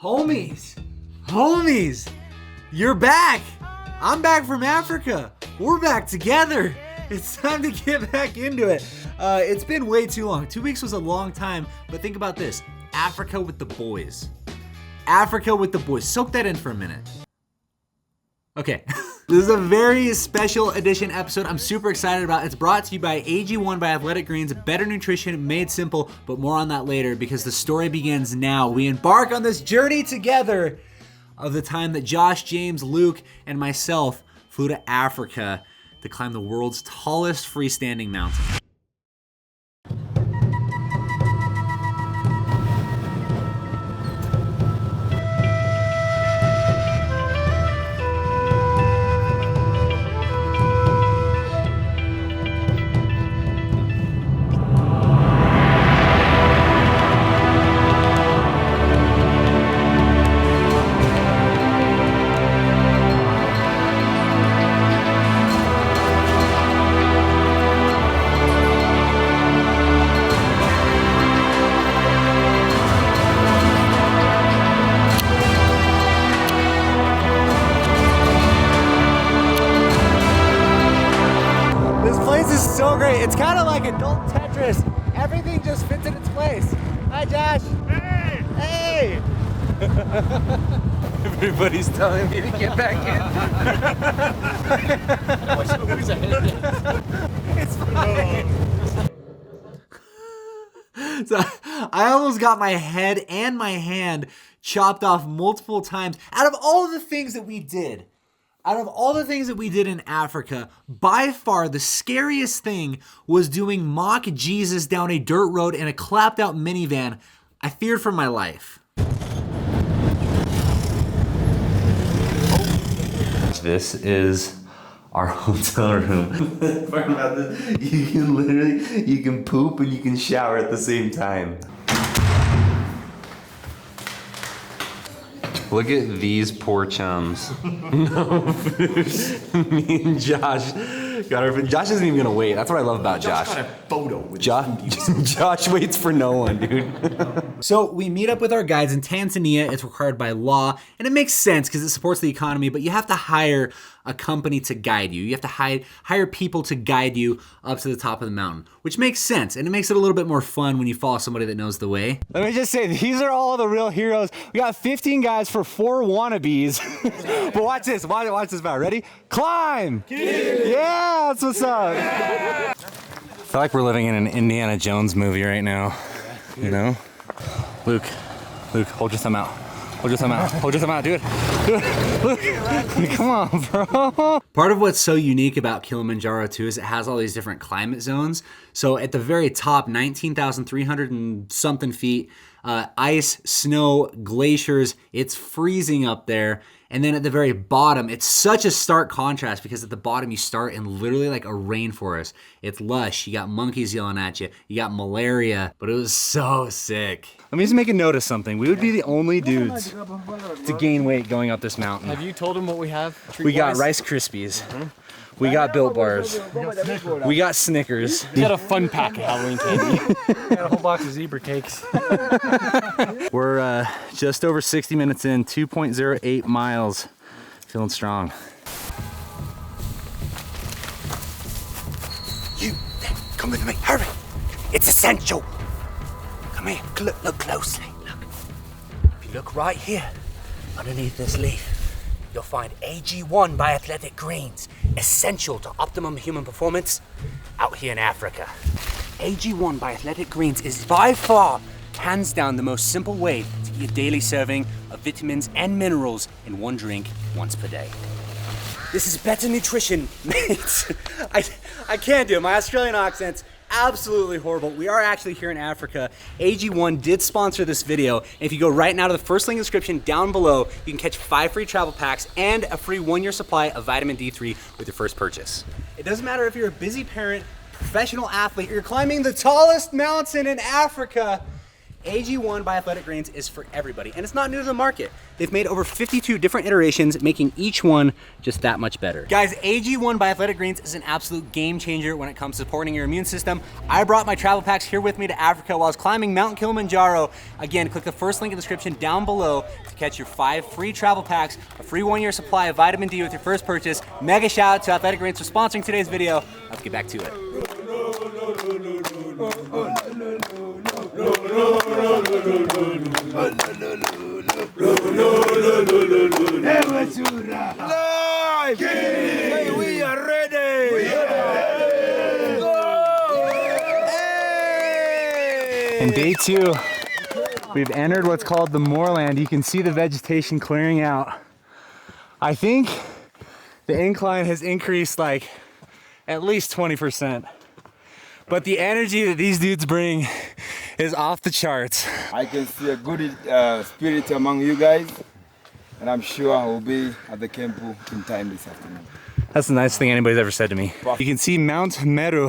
Homies, you're back. I'm back from Africa. We're back together. It's time to get back into it. It's been way too long. 2 weeks was a long time, but think about this. Africa with the boys. Africa with the boys. Soak that in for a minute. Okay, this is a very special edition episode I'm super excited about. It's brought to you by AG1 by Athletic Greens, better nutrition made simple, but more on that later because the story begins now. We embark on this journey together of the time that Josh, James, Luke, and myself flew to Africa to climb the world's tallest freestanding mountain. So great. It's kind of like adult Tetris. Everything just fits in its place. Hi, Josh. Hey! Hey! Everybody's telling me to get back in. It's fine. So I almost got my head and my hand chopped off multiple times. Out of all the things that we did, in Africa, by far the scariest thing was doing mock Jesus down a dirt road in a clapped out minivan. I feared for my life. This is our hotel room. Part about this, you can poop and you can shower at the same time. Look at these poor chums. No food. Me and Josh got our food. Josh isn't even gonna wait. That's what I love about Josh. Got a photo with Josh waits for no one, dude. So we meet up with our guides in Tanzania. It's required by law, and it makes sense because it supports the economy, but you have to hire a company to guide you. You have to hire people to guide you up to the top of the mountain, which makes sense, and it makes it a little bit more fun when you follow somebody that knows the way. Let me just say, these are all the real heroes. We got 15 guys for 4 wannabes. But watch this, watch this, Val. Ready? Climb! Yeah, that's what's up. I feel like we're living in an Indiana Jones movie right now, you know? Luke, hold your thumb out. Hold your thumb out, do it. Look, come on, bro. Part of what's so unique about Kilimanjaro too is it has all these different climate zones. So at the very top, 19,300 and something feet, ice, snow, glaciers, it's freezing up there. And then at the very bottom, it's such a stark contrast because at the bottom you start in literally like a rainforest. It's lush, you got monkeys yelling at you, you got malaria, but it was so sick. Let me just make a note of something. We would be the only dudes to gain weight going up this mountain. Have you told them what we have? We got Rice Krispies. We got Built Bars. We got Snickers. We got a fun pack of Halloween candy. We got a whole box of zebra cakes. We're just over 60 minutes in, 2.08 miles. Feeling strong. You, come with me, hurry. It's essential. Come here, look closely, look. If you look right here, underneath this leaf, you'll find AG1 by Athletic Greens, essential to optimum human performance out here in Africa. AG1 by Athletic Greens is by far, hands down, the most simple way to get your daily serving of vitamins and minerals in one drink once per day. This is better nutrition, mates. I can't do it. My Australian accent's absolutely horrible. We are actually here in Africa. AG1 did sponsor this video. And if you go right now to the first link in the description down below, you can catch 5 free travel packs and a free 1-year supply of vitamin D3 with your first purchase. It doesn't matter if you're a busy parent, professional athlete, or you're climbing the tallest mountain in Africa, AG1 by Athletic Greens is for everybody, and it's not new to the market. They've made over 52 different iterations, making each one just that much better. Guys, AG1 by Athletic Greens is an absolute game changer when it comes to supporting your immune system. I brought my travel packs here with me to Africa while I was climbing Mount Kilimanjaro. Again, click the first link in the description down below to catch your 5 free travel packs, a free 1-year supply of vitamin D with your first purchase. Mega shout out to Athletic Greens for sponsoring today's video. Let's get back to it. Hey, we are ready! And day 2, we've entered what's called the moorland. You can see the vegetation clearing out. I think the incline has increased like at least 20%. But the energy that these dudes bring is off the charts. I can see a good spirit among you guys, and I'm sure I will be at the camp in time this afternoon. That's the nicest thing anybody's ever said to me. You can see Mount Meru.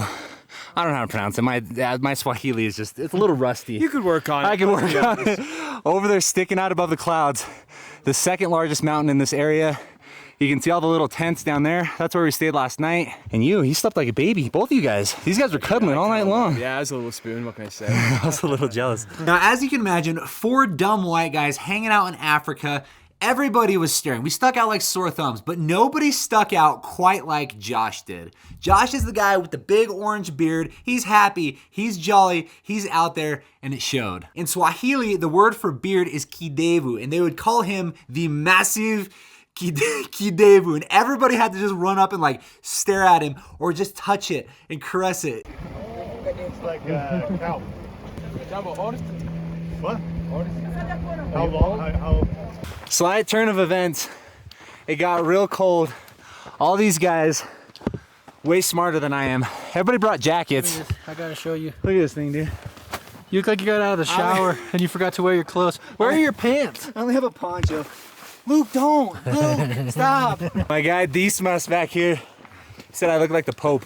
I don't know how to pronounce it. My Swahili is just, it's a little rusty. You could work on it. I can work on it. Over there sticking out above the clouds, the second largest mountain in this area. You can see all the little tents down there. That's where we stayed last night. And he slept like a baby. Both of you guys. These guys were cuddling all night long. Yeah, I was a little spoon, what can I say? I was a little jealous. Now, as you can imagine, 4 dumb white guys hanging out in Africa, everybody was staring. We stuck out like sore thumbs, but nobody stuck out quite like Josh did. Josh is the guy with the big orange beard. He's happy, he's jolly, he's out there, and it showed. In Swahili, the word for beard is kidevu, and they would call him the massive kidevu, and everybody had to just run up and like stare at him or just touch it and caress it. It's like a cow. What? How long? How? Slight turn of events. It got real cold. All these guys, way smarter than I am. Everybody brought jackets. I gotta show you. Look at this thing, dude. You look like you got out of the shower and you forgot to wear your clothes. Where are your pants? I only have a poncho. Luke, don't. Luke, stop. My guy Dismas back here said I look like the Pope.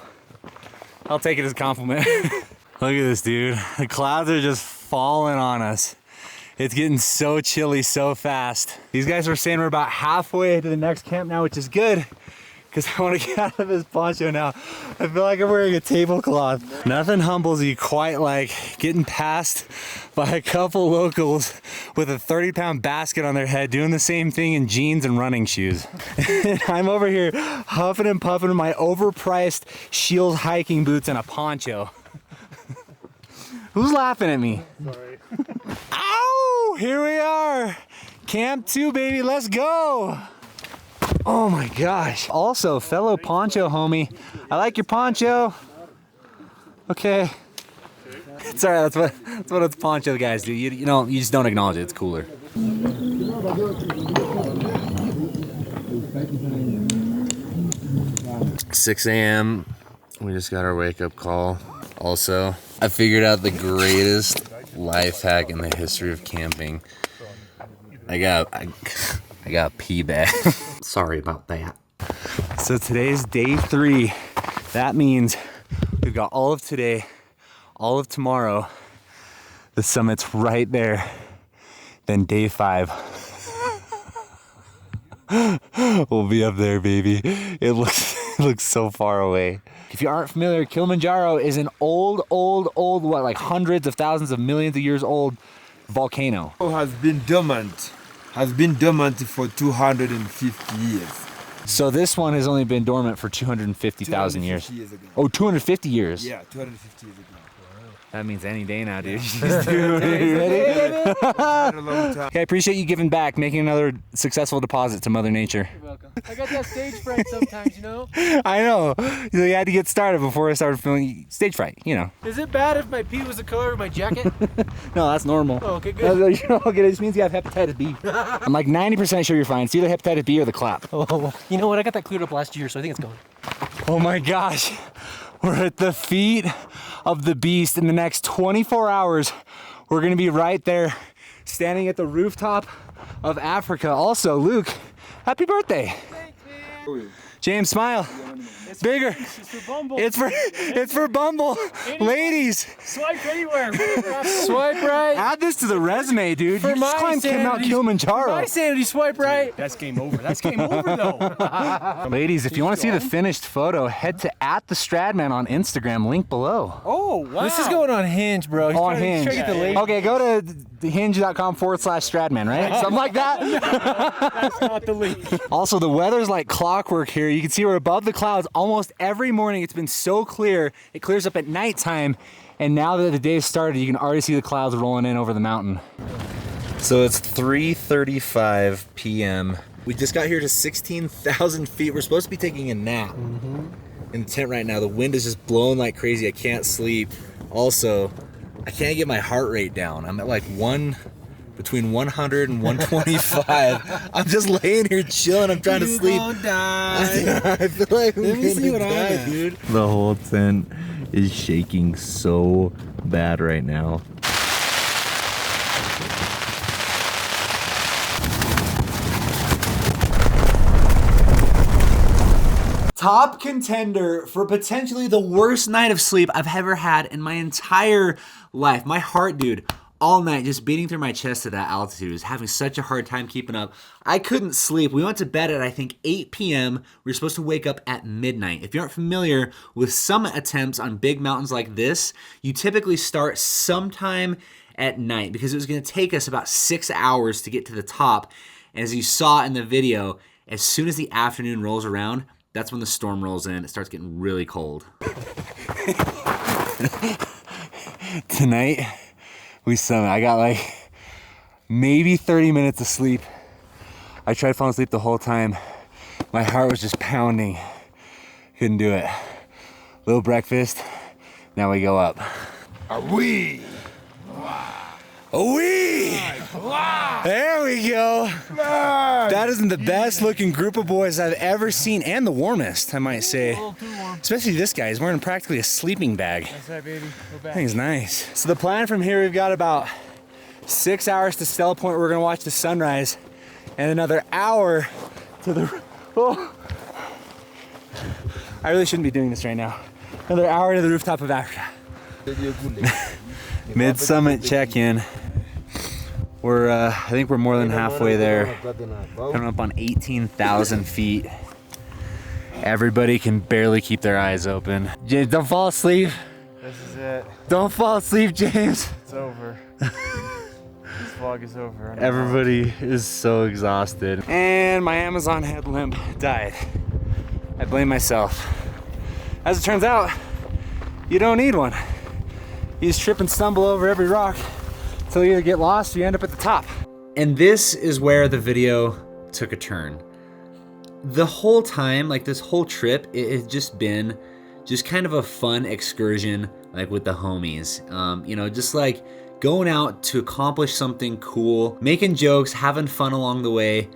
I'll take it as a compliment. Look at this, dude. The clouds are just falling on us. It's getting so chilly so fast. These guys were saying we're about halfway to the next camp now, which is good, because I want to get out of this poncho now. I feel like I'm wearing a tablecloth. Nothing humbles you quite like getting passed by a couple locals with a 30-pound basket on their head doing the same thing in jeans and running shoes. And I'm over here huffing and puffing in my overpriced Shield hiking boots and a poncho. Who's laughing at me? Sorry. Ow! Here we are. Camp 2, baby. Let's go. Oh my gosh. Also, fellow poncho homie, I like your poncho. Okay. It's alright, that's what us poncho guys do. You know, you just don't acknowledge it, it's cooler. 6 a.m. We just got our wake-up call. Also, I figured out the greatest life hack in the history of camping. I got a pee bag. Sorry about that. So today's day 3. That means we've got all of today, all of tomorrow. The summit's right there. Then day 5. We'll be up there, baby. It looks so far away. If you aren't familiar, Kilimanjaro is an old, what, like hundreds of thousands of millions of years old volcano. Has been dormant for 250 years. So this one has only been dormant for 250,000 years. 250 years ago. Oh, 250 years? Yeah, 250 years ago. That means any day now, dude. Dude, you ready? Not a long time. Okay, I appreciate you giving back, making another successful deposit to Mother Nature. You're welcome. I got that stage fright sometimes, you know? I know. You had to get started before I started feeling stage fright, you know. Is it bad if my pee was the color of my jacket? No, that's normal. Oh, okay, good. Okay, it just means you have hepatitis B. I'm like 90% sure you're fine. It's either hepatitis B or the clap. Oh, well, you know what? I got that cleared up last year, so I think it's going. Oh my gosh. We're at the feet of the beast. In the next 24 hours, we're gonna be right there, standing at the rooftop of Africa. Also, Luke, happy birthday. Oh, James, smile. Bigger. It's for Bumble. Ladies. Swipe anywhere. Swipe right. Add this to the resume, dude. For You just my climbed Mount sanity- Kilimanjaro. My sanity, swipe right. That's game over. That's game over, though. Ladies, if you want to see the finished photo, head to @thestradman on Instagram, link below. Oh, wow. This is going on Hinge, bro. He's On trying to Hinge. get the lady. Okay, go to hinge.com/Stradman, right? Something like that. That's not the link. Also, the weather's like clockwork here. You can see we're above the clouds almost every morning. It's been so clear. It clears up at nighttime. And now that the day's started, you can already see the clouds rolling in over the mountain. So it's 3:35 p.m. We just got here to 16,000 feet. We're supposed to be taking a nap in the tent right now. The wind is just blowing like crazy. I can't sleep. Also, I can't get my heart rate down. I'm at like between 100 and 125. I'm just laying here chilling. I'm trying to sleep. I feel like I'm gonna die, dude. The whole tent is shaking so bad right now. Top contender for potentially the worst night of sleep I've ever had in my entire life. My heart, dude, all night just beating through my chest at that altitude. Was having such a hard time keeping up. I couldn't sleep. We went to bed at I think 8 p.m. We were supposed to wake up at midnight. If you aren't familiar with summit attempts on big mountains like this, you typically start sometime at night because it was going to take us about 6 hours to get to the top. And as you saw in the video, as soon as the afternoon rolls around, that's when the storm rolls in. It starts getting really cold. Tonight, we summit. I got like maybe 30 minutes of sleep. I tried falling asleep the whole time. My heart was just pounding. Couldn't do it. Little breakfast. Now we go up. Awee! Awee! There we go. That is the best looking group of boys I've ever seen, and the warmest, I might say. Especially this guy. He's wearing practically a sleeping bag. That's right, baby. We're back. I think it's nice. So the plan from here, we've got about 6 hours to Stella Point where we're gonna watch the sunrise, and another hour to the, oh. I really shouldn't be doing this right now. Another hour to the rooftop of Africa. Mid-summit check-in. We're, I think we're more than halfway there. Coming up on 18,000 feet. Everybody can barely keep their eyes open. James, don't fall asleep. This is it. Don't fall asleep, James. It's over. This vlog is over. Everybody is so exhausted. And my Amazon headlamp died. I blame myself. As it turns out, you don't need one. You just trip and stumble over every rock until you either get lost or you end up at the top. And this is where the video took a turn. The whole time, like this whole trip, it has just been just kind of a fun excursion, like with the homies. You know, just like going out to accomplish something cool, making jokes, having fun along the way.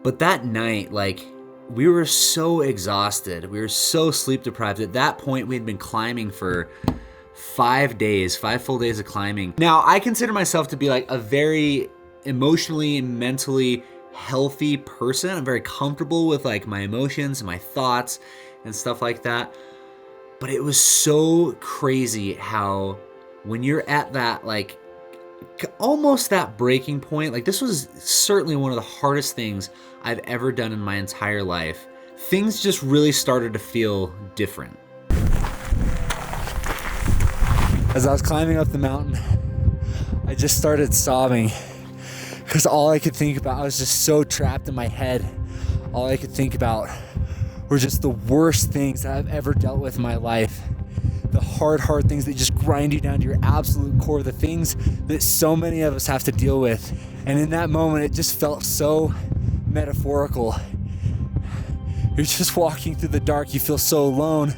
But that night, like, we were so exhausted. We were so sleep deprived. At that point, we had been climbing for 5 days, 5 full days of climbing. Now, I consider myself to be like a very emotionally and mentally healthy person. I'm very comfortable with like my emotions and my thoughts and stuff like that. But it was so crazy how when you're at that like almost that breaking point, like this was certainly one of the hardest things I've ever done in my entire life. Things just really started to feel different. As I was climbing up the mountain, I just started sobbing because all I could think about, I was just so trapped in my head. All I could think about were just the worst things that I've ever dealt with in my life. The hard things that just grind you down to your absolute core, the things that so many of us have to deal with. And in that moment, it just felt so metaphorical. You're just walking through the dark, you feel so alone.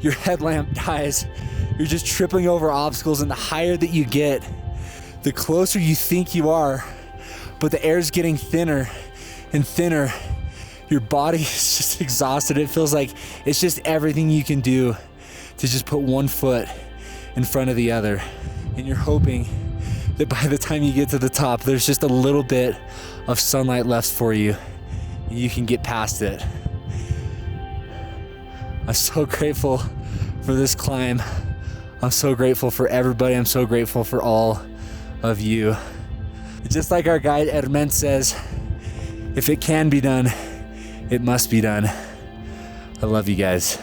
Your headlamp dies. You're just tripping over obstacles, and the higher that you get, the closer you think you are, but the air's getting thinner and thinner. Your body is just exhausted. It feels like it's just everything you can do to just put one foot in front of the other. And you're hoping that by the time you get to the top, there's just a little bit of sunlight left for you and you can get past it. I'm so grateful for this climb. I'm so grateful for everybody. I'm so grateful for all of you. Just like our guide Hermen says, if it can be done, it must be done. I love you guys.